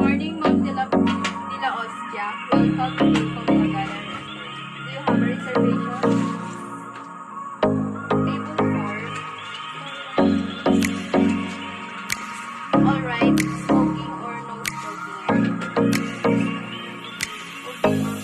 morning, Ma'am De La Ostia. Welcome to Pamagalan Restaurant. Do you have a reservation? Table 4. Alright, smoking or no smoking area? Okay, ma'am.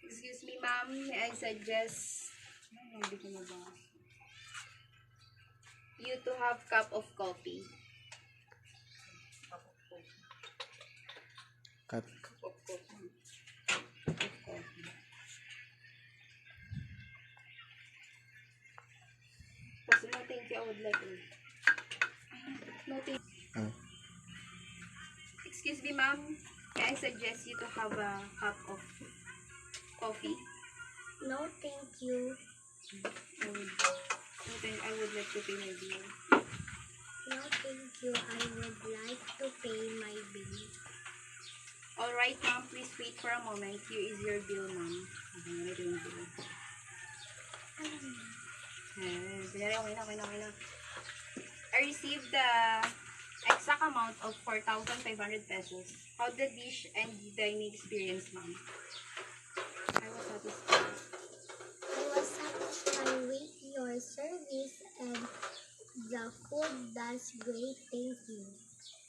Excuse me, ma'am. May I suggest you to have cup of coffee? Cup. Of coffee. Kasi no, thank you. I would like it. No, thank you. Excuse me, ma'am. May I suggest you to have a cup of coffee? No, thank you. I would like to pay my bill. No, thank you. I would like to pay my bill. Alright, ma'am. Please wait for a moment. Here is your bill, ma'am. Okay, ito yung bill. Okay na. I received the exact amount of 4,500 pesos. How the dish and the dining experience, ma'am? I was satisfied. I was satisfied with your service and the food. That's great. Thank you.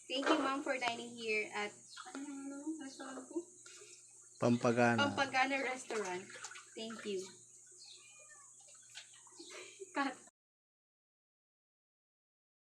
Thank you, ma'am, for dining here at Pampagana. Pampagana Restaurant. Thank you.